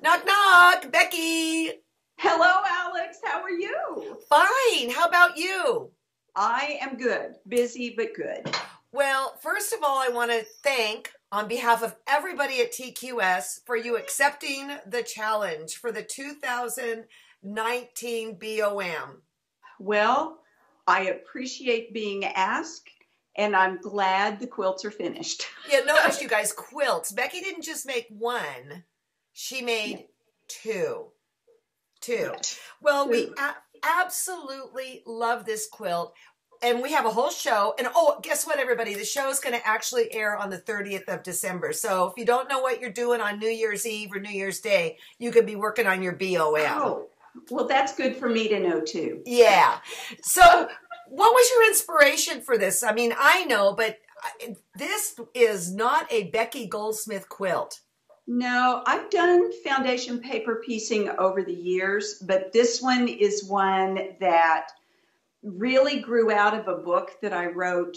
Knock, knock, Becky. Hello, Alex. How are you? Fine. How about you? I am good. Busy, but good. Well, first of all, I want to thank, on behalf of everybody at TQS, for you accepting the challenge for the 2019 BOM. Well, I appreciate being asked, and I'm glad the quilts are finished. Yeah, notice you guys, quilts. Becky didn't just make one. She made two. Yes. Well, we absolutely love this quilt. And we have a whole show. And oh, guess what, everybody? The show is going to actually air on the 30th of December. So if you don't know what you're doing on New Year's Eve or New Year's Day, you could be working on your BOM. Oh, well, that's good for me to know, too. Yeah. So what was your inspiration for this? I mean, I know, but this is not a Becky Goldsmith quilt. No, I've done foundation paper piecing over the years, but this one is one that really grew out of a book that I wrote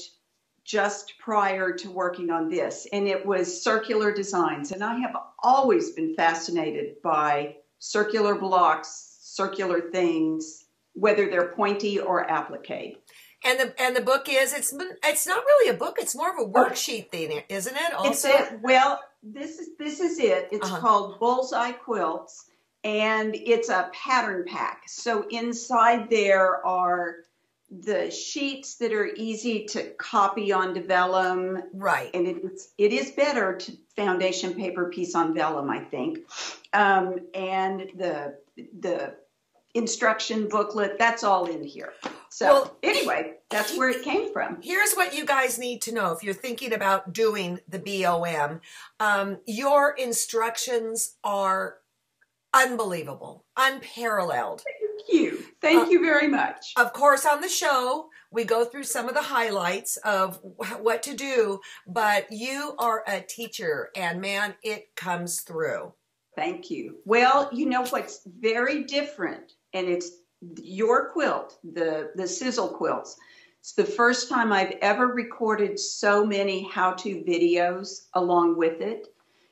just prior to working on this, and it was circular designs. And I have always been fascinated by circular blocks, circular things, whether they're pointy or applique. And the book is it's not really a book, it's more of a worksheet thing, isn't it? Also, well, this is it. It's called Bullseye Quilts, and it's a pattern pack. So inside there are the sheets that are easy to copy onto vellum. Right. And it is better to foundation paper piece on vellum, I think. And the instruction booklet, that's all in here. So well, anyway, that's where it came from. Here's what you guys need to know if you're thinking about doing the BOM. Your instructions are unbelievable, unparalleled. Thank you. Thank you very much. Of course, on the show, we go through some of the highlights of what to do, but you are a teacher, and man, it comes through. Thank you. Well, you know what's very different, and it's your quilt, the Sizzle quilts. It's the first time I've ever recorded so many how-to videos along with it.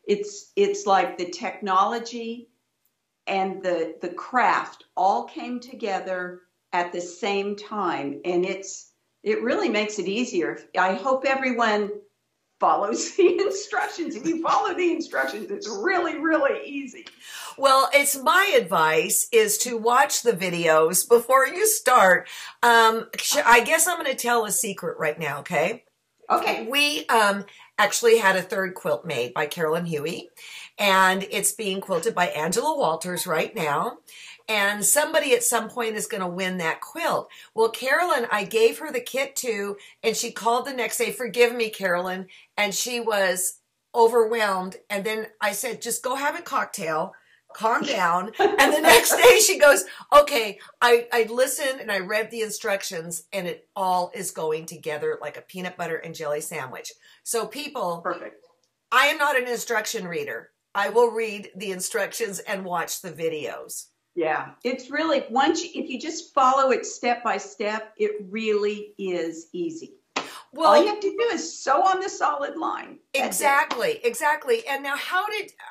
It's like the technology and the craft all came together at the same time, and it really makes it easier. I hope everyone follows the instructions. If you follow the instructions, it's really, really easy. Well, it's my advice is to watch the videos before you start. I guess I'm going to tell a secret right now, okay? Okay. We actually had a third quilt made by Carolyn Huey, and it's being quilted by Angela Walters right now. And somebody at some point is going to win that quilt. Well, Carolyn, I gave her the kit to, and she called the next day, forgive me, Carolyn, and she was overwhelmed. And then I said, just go have a cocktail, calm down. And the next day she goes, okay, I listened and I read the instructions, and it all is going together like a peanut butter and jelly sandwich. So people, perfect. I am not an instruction reader. I will read the instructions and watch the videos. Yeah, it's really, if you just follow it step by step, it really is easy. Well, all you have to do is sew on the solid line. Exactly. And now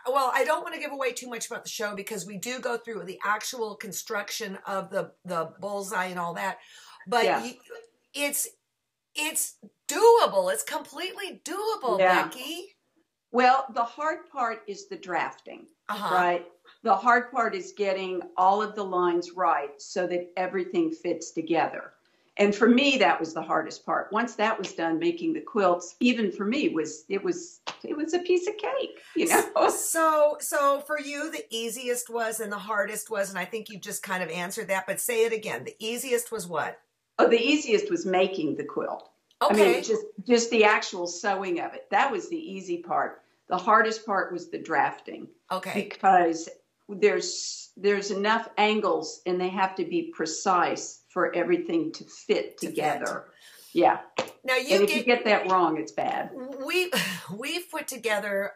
well, I don't want to give away too much about the show because we do go through the actual construction of the bullseye and all that. But yeah. It's doable. It's completely doable, yeah. Becky. Well, the hard part is the drafting, right? The hard part is getting all of the lines right so that everything fits together. And for me, that was the hardest part. Once that was done, making the quilts, even for me, it was a piece of cake, you know? So for you, the easiest was and the hardest was, and I think you just kind of answered that, but say it again. The easiest was what? Oh, the easiest was making the quilt. Okay. I mean, just the actual sewing of it. That was the easy part. The hardest part was the drafting. Okay. Because there's enough angles and they have to be precise for everything to fit together. Yeah. Now if you get that wrong, it's bad. We've put together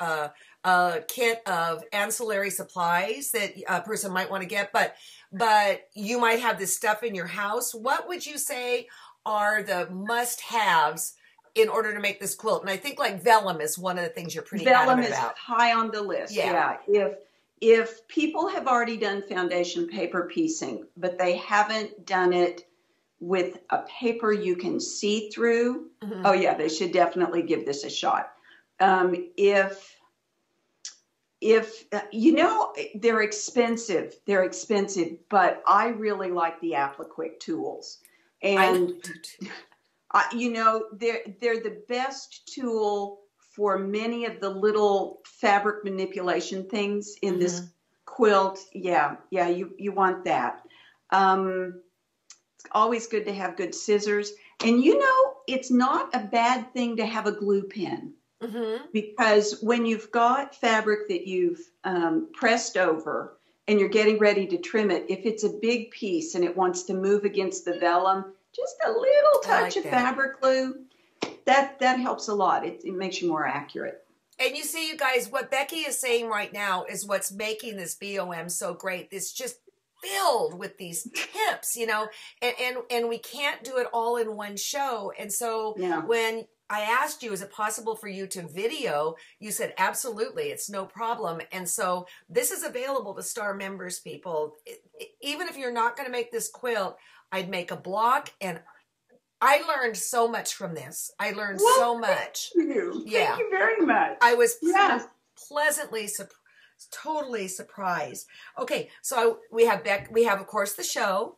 a kit of ancillary supplies that a person might want to get, but you might have this stuff in your house. What would you say are the must-haves in order to make this quilt? And I think like vellum is one of the things you're pretty adamant about. Vellum is high on the list. Yeah. If if people have already done foundation paper piecing, but they haven't done it with a paper you can see through, oh yeah, they should definitely give this a shot. If you know, they're expensive, but I really like the Appliquick tools. And you know, they're the best tool for many of the little fabric manipulation things in this quilt. Yeah, you want that. It's always good to have good scissors. And you know, it's not a bad thing to have a glue pen. Because when you've got fabric that you've pressed over and you're getting ready to trim it, if it's a big piece and it wants to move against the vellum, just a little touch of fabric glue, that helps a lot. It makes you more accurate. And you see, you guys, what Becky is saying right now is what's making this BOM so great. It's just filled with these tips, you know, and we can't do it all in one show. And so when I asked you, is it possible for you to video? You said, absolutely, it's no problem. And so this is available to Star members, people. Even if you're not going to make this quilt, I'd make a block. And I learned so much from this. I learned so much. Thank you. Yeah. Thank you very much. I was pleasantly totally surprised. Okay, so we have of course the show.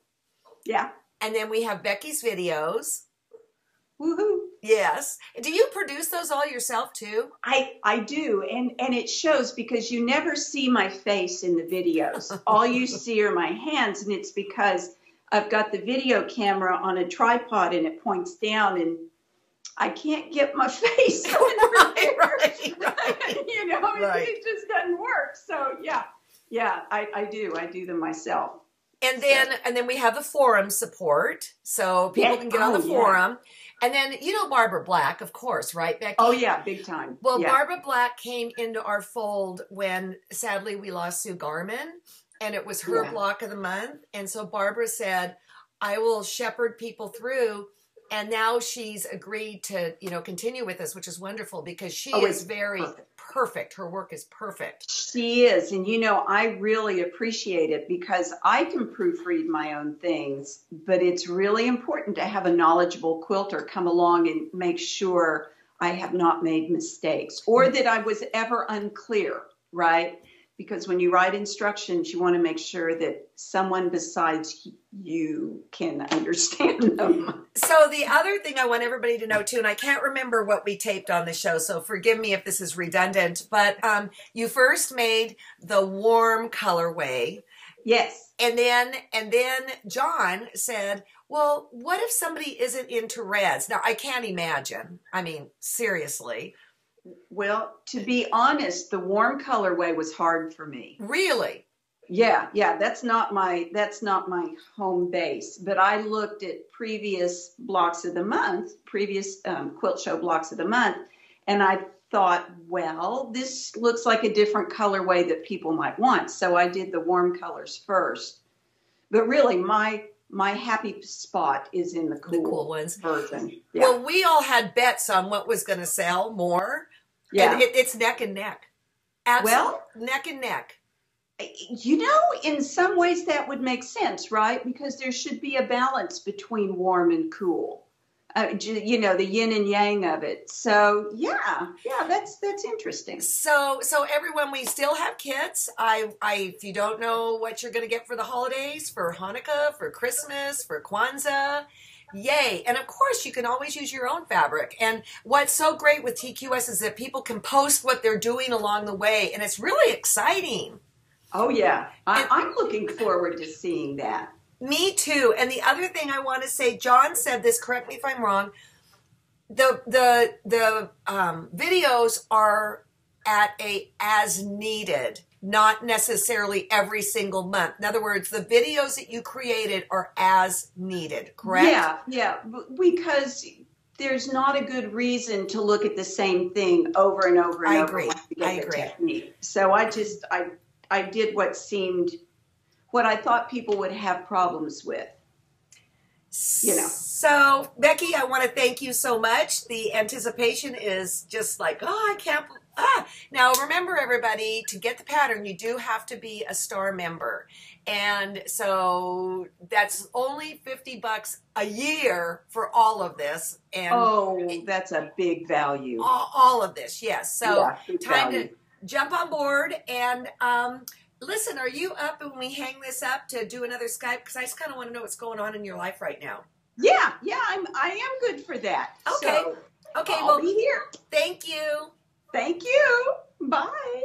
Yeah. And then we have Becky's videos. Woohoo. Yes. Do you produce those all yourself too? I do. And it shows because you never see my face in the videos. All you see are my hands. And it's because I've got the video camera on a tripod and it points down and I can't get my face on right. You know, it just doesn't work. So yeah, I do them myself. And then we have the forum support, so people can get on the forum. And then, you know, Barbara Black, of course, right, Becky? Oh, yeah, big time. Well, Barbara Black came into our fold when, sadly, we lost Sue Garman, and it was her block of the month. And so Barbara said, I will shepherd people through. And now she's agreed to, you know, continue with us, which is wonderful because she is very perfect. Her work is perfect. She is. And, you know, I really appreciate it because I can proofread my own things, but it's really important to have a knowledgeable quilter come along and make sure I have not made mistakes or that I was ever unclear, right? Because when you write instructions, you want to make sure that someone besides you can understand them. So the other thing I want everybody to know too, and I can't remember what we taped on the show, so forgive me if this is redundant, but you first made the warm colorway. Yes. And then John said, well, what if somebody isn't into reds? Now, I can't imagine. I mean, seriously. Well, to be honest, the warm colorway was hard for me. Really? Yeah. That's not my home base. But I looked at previous blocks of the month, previous Quilt Show blocks of the month, and I thought, well, this looks like a different colorway that people might want. So I did the warm colors first. But really, my happy spot is in the cool ones version. Yeah. Well, we all had bets on what was going to sell more. Yeah. And it's neck and neck. Absolutely. Well, neck and neck. You know, in some ways that would make sense, right? Because there should be a balance between warm and cool. You know, the yin and yang of it. So yeah, that's interesting. So everyone, we still have kits. If you don't know what you're going to get for the holidays, for Hanukkah, for Christmas, for Kwanzaa, yay. And of course, you can always use your own fabric. And what's so great with TQS is that people can post what they're doing along the way. And it's really exciting. Oh, yeah. I'm looking forward to seeing that. Me too. And the other thing I want to say, John said this, correct me if I'm wrong, the videos are at a as needed, not necessarily every single month. In other words, the videos that you created are as needed, correct? Yeah, because there's not a good reason to look at the same thing over and over and over. I agree. Technique. So I did what I thought people would have problems with. You know. So, Becky, I want to thank you so much. The anticipation is just like, oh, I Now remember, everybody, to get the pattern, you do have to be a star member. And so that's only $50 a year for all of this. And that's a big value. All of this, yes. So yeah, time to jump on board. And listen, are you up when we hang this up to do another Skype? Because I just kind of want to know what's going on in your life right now. Yeah, I am good for that. Okay. So Okay, I'll be here. Thank you. Thank you. Bye.